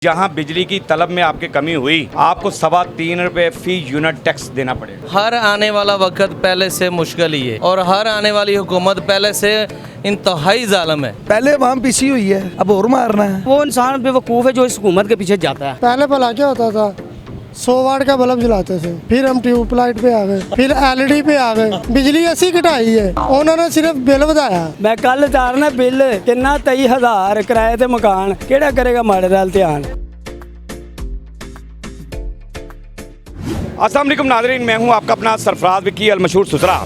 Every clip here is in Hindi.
जहां बिजली की तलब में आपकी कमी हुई, आपको 3.25 रुपए फी यूनिट टैक्स देना पड़ेगा। हर आने वाला वक्त पहले से मुश्किल ही है और हर आने वाली हुकूमत पहले से इंतहाई जालिम है। पहले आवाम पिसी हुई है, अब और मारना है। वो इंसान बेवकूफ़ है जो इस हुकूमत के पीछे जाता है। पहले भला क्या होता था, 100 वाट का बल्ब जलाते थे, फिर हम ट्यूबलाइट पे आ गए, फिर एलईडी पे आ गए। बिजली ऐसी घटाई है, उन्होंने सिर्फ बिल ਵਧਾਇਆ। मैं कल तारना बिल कितना 23,000 किराए ते मकान केड़ा करेगा माड़े नाल ध्यान। अस्सलाम वालेकुम नाज़रीन, मैं हूं आपका अपना सरफराज विकी अल मशहूर सुसरा।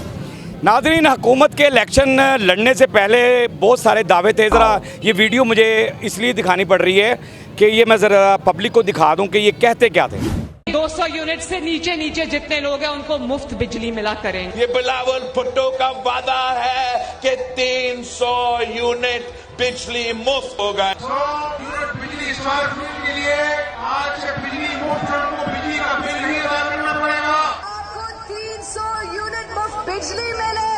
नाज़रीन, हुकूमत के इलेक्शन लड़ने से पहले बहुत सारे दावे थे। ज़रा ये वीडियो मुझे इसलिए दिखानी पड़ रही है कि ये मैं ज़रा पब्लिक को दिखा दूं कि ये कहते क्या थे। 200 यूनिट से नीचे जितने लोग हैं उनको मुफ्त बिजली मिला करें। ये बिलावल भुट्टो का वादा है कि 300 यूनिट बिजली मुफ्त होगा। 100 यूनिट बिजली स्मार्ट मीटर के लिए आज से बिजली मुफ्त, हमको बिजली का बिल भी अदा करना पड़ेगा। आपको 300 यूनिट मुफ्त बिजली मिले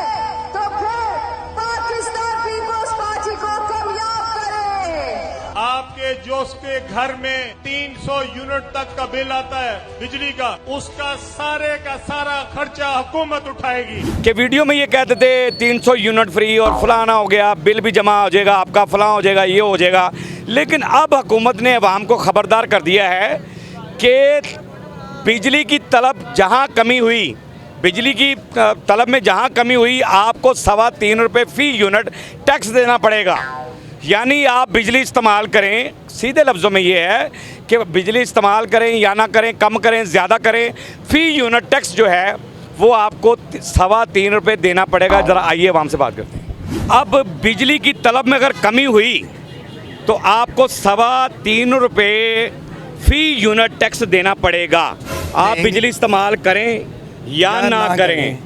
तो फिर पाकिस्तान पीपल्स पार्टी को कामयाब करें। आपके जो उसके घर में 300 यूनिट तक का बिल आता है बिजली का, उसका सारे का सारा खर्चा हुकूमत उठाएगी। कि वीडियो में ये कहते थे 300 यूनिट फ्री और फलाना हो गया, बिल भी जमा हो जाएगा, आपका फलां हो जाएगा, ये हो जाएगा। लेकिन अब हुकूमत ने अवाम को खबरदार कर दिया है कि बिजली की तलब जहाँ कमी हुई, बिजली की तलब में जहाँ कमी हुई, आपको 3.25 रुपये फ़ी यूनिट टैक्स देना पड़ेगा। यानी आप बिजली इस्तेमाल करें, सीधे लफ्ज़ों में ये है कि बिजली इस्तेमाल करें या ना करें, कम करें, ज़्यादा करें, फ़ी यूनिट टैक्स जो है वो आपको 3.25 रुपये देना पड़ेगा। ज़रा आइए आवाम से बात करते हैं। अब बिजली की तलब में अगर कमी हुई तो आपको 3.25 रुपये फ़ी यूनिट टैक्स देना पड़ेगा। आप बिजली इस्तेमाल करें या ना करें।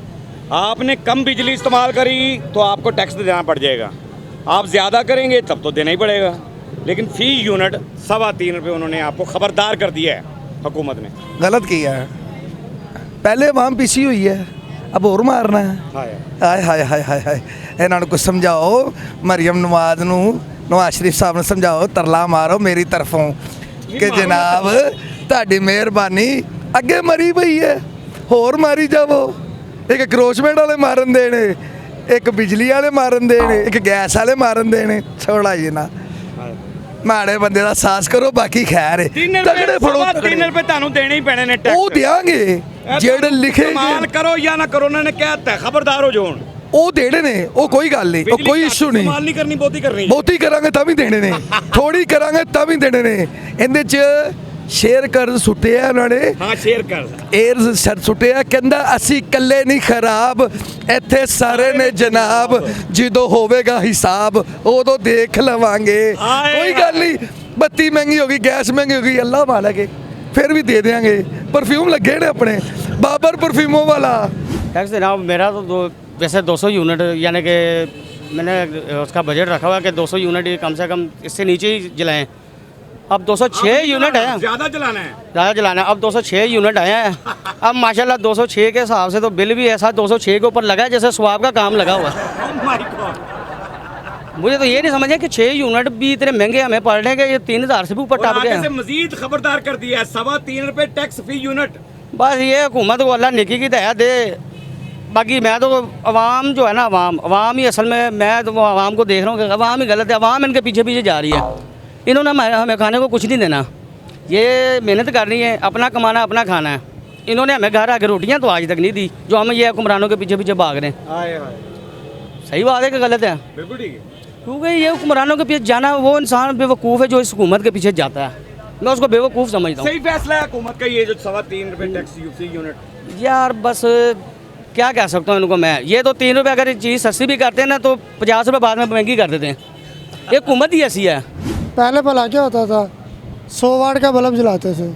आपने कम बिजली इस्तेमाल करी तो आपको टैक्स देना पड़ जाएगा, आप ज़्यादा करेंगे तब तो देना ही पड़ेगा। लेकिन फ़ी यूनिट 3.25 रुपये उन्होंने आपको ख़बरदार कर दिया है हुकूमत ने। गलत किया है। पहले आवाम पिसी हुई है, अब और मारना है। हाय हाय हाय हाय हाय, इन्होंने कुछ समझाओ। मरियम नवाज शरीफ साहब ने समझाओ, तरला मारो मेरी तरफों कि जनाब ਤੁਹਾਡੀ ਮਿਹਰਬਾਨੀ। ਅੱਗੇ ਮਰੀ ਪਈ ਹੈ, ਹੋਰ ਮਾਰੀ ਜਾਵੋ। ਇੱਕ ਕਰੋਚਮੈਂਟ ਵਾਲੇ ਮਾਰਨ ਦੇਣੇ, ਇੱਕ ਬਿਜਲੀ ਵਾਲੇ ਮਾਰਨ ਦੇਣੇ, ਇੱਕ ਗੈਸ ਵਾਲੇ ਮਾਰਨ ਦੇਣੇ। ਛੋੜਾ ਜੀ ਨਾ, ਮਾੜੇ ਬੰਦੇ ਦਾ ਸਾਹਸ ਕਰੋ, ਬਾਕੀ ਖੈਰ ਹੈ। ਤਗੜੇ ਫੜੋ, 3 ਰੁਪਏ ਤੁਹਾਨੂੰ ਦੇਣੇ ਹੀ ਪੈਣੇ ਨੇ ਟੈਕਸ। ਉਹ ਦਿਆਂਗੇ ਜਿਹੜੇ ਲਿਖੇ ਇਸਤੇਮਾਲ ਕਰੋ ਜਾਂ ਨਾ ਕਰੋ, ਉਹਨਾਂ ਨੇ ਕਹਿਤਾ ਖਬਰਦਾਰ ਹੋ ਜਾਓ। ਉਹ ਦੇਣੇ ਨੇ, ਉਹ ਕੋਈ ਗੱਲ ਨਹੀਂ, ਉਹ ਕੋਈ ਇਸ਼ੂ ਨਹੀਂ। ਇਸਤੇਮਾਲ ਨਹੀਂ ਕਰਨੀ, ਬਹੁਤੀ ਕਰਨੀ। ਬਹੁਤੀ ਕਰਾਂਗੇ ਤਾਂ ਵੀ ਦੇਣੇ ਨੇ, ਥੋੜੀ ਕਰਾਂਗੇ ਤਾਂ ਵੀ ਦੇਣੇ ਨੇ। ਇਹਦੇ 'ਚ ਸ਼ੇਅਰ ਕਰ ਸੁੱਟਿਆ ਉਹਨਾਂ ਨੇ। ਹਾਂ, ਸ਼ੇਅਰ ਕਰ ਏਅਰ ਸਰ ਸੁੱਟਿਆ, ਕਹਿੰਦਾ ਅਸੀਂ ਇਕੱਲੇ ਨਹੀਂ ਖਰਾਬ, ਇੱਥੇ ਸਾਰੇ ਨੇ ਜਨਾਬ, ਜਦੋਂ ਹੋਵੇਗਾ ਹਿਸਾਬ ਉਦੋਂ ਦੇਖ ਲਵਾਂਗੇ। ਕੋਈ ਗੱਲ ਨਹੀਂ, ਬੱਤੀ ਮਹਿੰਗੀ ਹੋ ਗਈ, ਗੈਸ ਮਹਿੰਗੀ ਹੋ ਗਈ, ਅੱਲਾ ਮਾਲਕ ਹੈ, फिर भी दे देंगे। परफ्यूम लगे ने अपने बाबर परफ्यूमों वाला। टैक्स देना मेरा तो वैसे 200 यूनिट, यानी कि मैंने उसका बजट रखा हुआ है कि 200 यूनिट कम से कम इससे नीचे ही जलाएं। अब 206 यूनिट है, ज़्यादा जलाना है, ज़्यादा जलाना है। अब 206 यूनिट आए हैं। अब माशाल्लाह 206 के हिसाब से तो बिल भी ऐसा 206 के ऊपर लगा है जैसे स्वाब का काम लगा हुआ है। मुझे तो ये नहीं समझ है कि 6 यूनिट भी इतने महंगे हमें पड़ रहे हैं कि ये 3,000 से भी ऊपर टप गए। मजीद खबरदार कर दिया है, 3.25 रुपये टैक्स फी यूनिट। बस ये हुकूमत को अल्लाह नेकी की दया दे। बाकी मैं तो अवाम जो है ना, अवाम ही असल में, मैं तो अवाम को देख रहा हूँ कि अवाम ही गलत है। अवाम इनके पीछे पीछे जा रही है। इन्होंने हमें खाने को कुछ नहीं देना, ये मेहनत करनी है, अपना कमाना, अपना खाना है। इन्होंने हमें घर आके रोटियाँ तो आज तक नहीं दी, जो हम ये हुक्मरानों के पीछे पीछे भाग रहे हैं। सही बात है कि गलत है? बिल्कुल ठीक है। क्योंकि ये हुक्मरानों के पीछे जाना, वो इंसान बेवकूफ़ है जो इस हुकूमत के पीछे जाता है। मैं उसको बेवकूफ़ समझता हूँ। सही फैसला है हुकूमत का ये जो 3.25 रुपये टैक्स फी यूनिट। यार बस क्या कह सकता हूँ इनको मैं। ये तो 3 रुपये अगर चीज़ सस्ती भी करते हैं ना तो 50 रुपये बाद में महंगी कर देते हैं। ये हुकूमत ही ऐसी है। पहले भला क्या होता था, 100 वाट का बल्ब जलाते थे,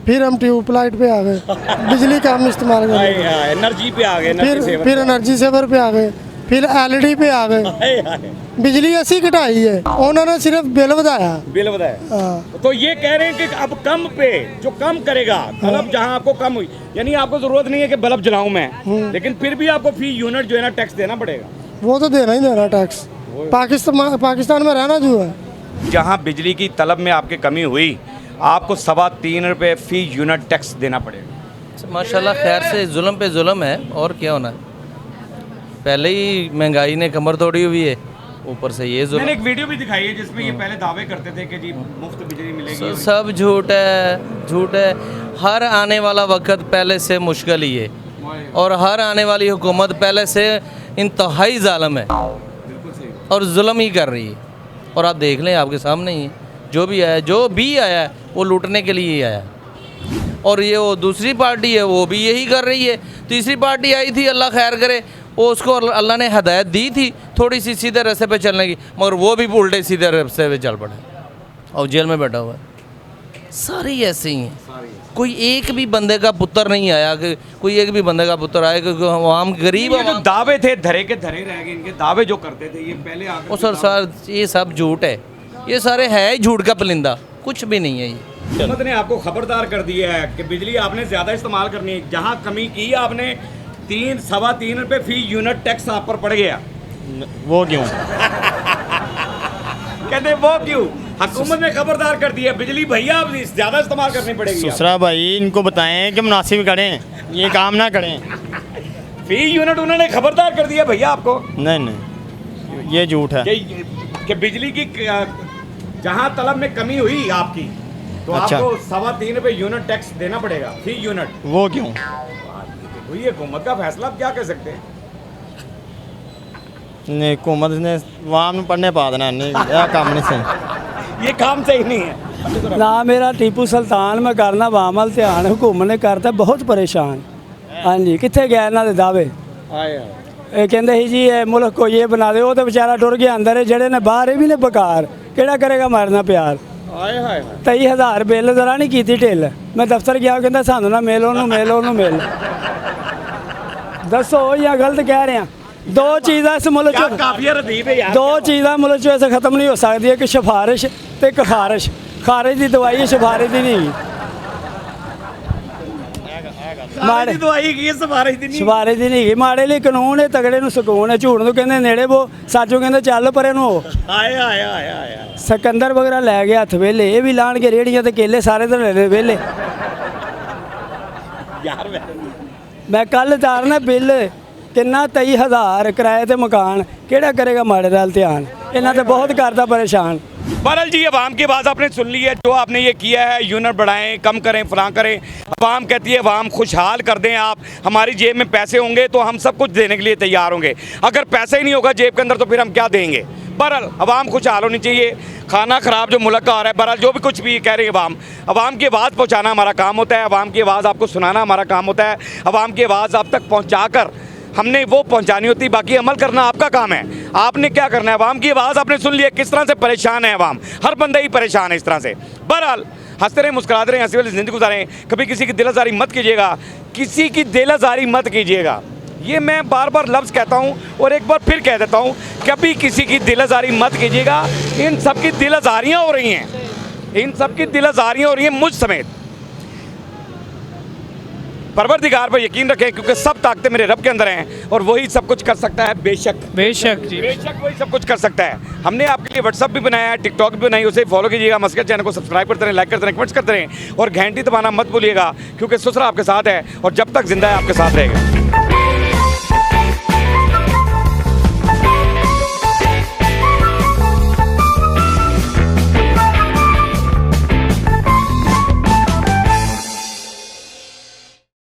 फिर हम ट्यूबलाइट पे आ गए, बिजली का हम इस्तेमाल कर रहे हैं, एनर्जी पे आ गए, फिर एनर्जी सेवर पे आ गए, फिर एलईडी पे आ गए। बिजली ऐसी घटाई है, उन्होंने सिर्फ बिल ਵਧਾਇਆ। बिल बताया। तो ये कह रहे हैं कि अब कम पे जो कम करेगा, तलब जहाँ आपको कम हुई, यानी आपको जरूरत नहीं है कि बल्ब जलाऊं मैं, लेकिन फिर भी आपको फी यूनिट जो है ना टैक्स देना पड़ेगा। वो तो देना ही देना टैक्स। पाकिस्तान में रहना जो है। जहाँ बिजली की तलब में आपकी कमी हुई, आपको 3.25 रुपये फ़ी यूनिट टैक्स देना पड़ेगा। माशाल्लाह खैर से जुल्म पे जुल्म है, और क्या होना है। पहले ही महंगाई ने कमर तोड़ी हुई है, ऊपर से ये जुल्म। मैंने एक वीडियो भी दिखाई है जिसमें ये पहले दावे करते थे कि जी मुफ्त बिजली मिलेगी। सब झूठ है, झूठ है। हर आने वाला वक्त पहले से मुश्किल ही है, और हर आने वाली हुकूमत पहले से इंतहाई ज़ालिम है और जुल्म ही कर रही है। और आप देख लें, आपके सामने ही है, जो भी आया है वो लूटने के लिए ही आया है। और ये वो दूसरी पार्टी है, वो भी यही कर रही है। तीसरी पार्टी आई थी, अल्लाह खैर करे, वो उसको अल्लाह ने हदायत दी थी थोड़ी सी सीधे रास्ते पे चलने की, मगर वो भी उल्टे सीधे रास्ते पे चल पड़ा और जेल में बैठा हुआ है। सारे ऐसे ही हैं, कोई एक भी बंदे का पुत्र नहीं आया, कि कोई एक भी बंदे का पुत्र आया, क्योंकि हम गरीब ये जो दावे थे धरे के धरे रह गए, इनके दावे जो करते थे ये पहले आकर। ओ सर ये सब झूठ है, ये सारे है ही झूठ का परिंदा, कुछ भी नहीं है ये। हुकूमत ने आपको खबरदार कर दिया है कि बिजली आपने ज़्यादा इस्तेमाल करनी है। जहाँ कमी की आपने 3-3.25 रुपये फ़ी यूनिट टैक्स आप पर पड़ गया। वो क्यों? कहते वो क्यों? हुकूमत ने खबरदार कर दिया, बिजली भैया आप ज़्यादा इस्तेमाल करनी पड़ेगी। सुसरा भाई इनको बताएं कि मुनासिब करें, ये काम ना करें। फ़ी यूनिट उन्होंने खबरदार कर दिया भैया आपको। नहीं ये झूठ है कि बिजली की जहाँ तलब में कमी हुई आपकी, तो अच्छा। आपको 3.25 रुपये यूनिट टैक्स देना पड़ेगा फ़ी यूनिट। वो क्यों? वही हुकूमत का फैसला, आप क्या कर सकते हैं? नहीं हुकूमत ने वाम पढ़ने पा देना, नहीं यह काम नहीं सही, ये काम सही नहीं है। ना मेरा टीपू सुल्तान, मैं करना वाम वाल ध्यान, हुकूमत ने करता बहुत परेशान। हाँ जी, कितने गए इन्हों के दावे? ये कहते ही जी ये मुल्क को ये बना दे, वो तो बेचारा टुर गया अंदर है, जेड़े ने बाहर भी ने बेकार, केड़ा करेगा मारना प्यार। 23,000 बिल जरा नहीं की ढिल, मैं दफ्तर गया, कहता सानू ना मिल, ओनू मिल, ओनू मिल। दसो या गलत कह रहे हैं? दो चीज़ां इस मुल्क दो चीज़ां मुल्क ऐसे खत्म नहीं हो सकती, कि सिफारिश तो एक खारिश। खारिश की दवाई है, सिफारिश की नहीं। माड़े सिफारिश की नहीं, माड़े लिए कानून है, तगड़े नूं सुकून है, झूठ नूं कहंदे नेड़े बो, सच्च कहंदे चल परे नूं हो। सिकंदर वगैरह लै गया हथ वेले, ये भी लाण के रेहड़ियां ते केले सारे दिन ले वेले। मैं कल तारना बिल किन्ना 23,000 किराए ते मकान, केड़ा करेगा माड़े नाल ध्यान, इन्हां ते बहुत करदा परेशान। बहरहाल जी अवाम की बात आपने सुन ली है, जो आपने ये किया है यूनिट बढ़ाएं, कम करें, फलां करें। अवाम कहती है अवाम खुशहाल कर दें आप, हमारी जेब में पैसे होंगे तो हम सब कुछ देने के लिए तैयार होंगे, अगर पैसे ही नहीं होगा जेब के अंदर तो फिर हम क्या देंगे। बहरहाल अवाम खुशहाल होनी चाहिए, खाना ख़राब जो मुल्क का आ रहा है। बहरहाल जो भी कुछ भी कह रही है अवाम की आवाज़ पहुँचाना हमारा काम होता है, अवाम की आवाज़ आपको सुनाना हमारा काम होता है, अवाम की आवाज़ आप तक पहुँचा कर हमने वो पहुंचानी होती, बाकी अमल करना आपका काम है। आपने क्या करना है, अवाम की आवाज़ आपने सुन लिया, किस तरह से परेशान है अवाम, हर बंदा ही परेशान है इस तरह से। बहरहाल हंसते रहें, मुस्कुराते रहें, हंसी वाली ज़िंदगी गुजारें, कभी किसी की दिलआज़ारी मत कीजिएगा, किसी की दिलआज़ारी मत कीजिएगा। ये मैं बार बार लफ्ज़ कहता हूँ और एक बार फिर कह देता हूँ, कभी किसी की दिलआज़ारी मत कीजिएगा। इन सब की दिलआज़ारियाँ हो रही हैं, इन सब की दिलआज़ारियाँ हो रही हैं मुझ समेत। परवरदिगार पर यकीन रखें, क्योंकि सब ताकतें मेरे रब के अंदर हैं और वही सब कुछ कर सकता है। बेशक जी, बेशक वही सब कुछ कर सकता है। हमने आपके लिए व्हाट्सअप भी बनाया है, टिकटॉक भी बनाई, उसे फॉलो कीजिएगा, मस्कर चैनल को सब्सक्राइब करते रहें, लाइक करते रहें, कमेंट्स करते रहें और घंटी दबाना मत भूलिएगा, क्योंकि सुसरा आपके साथ है और जब तक जिंदा है आपके साथ रहेगा।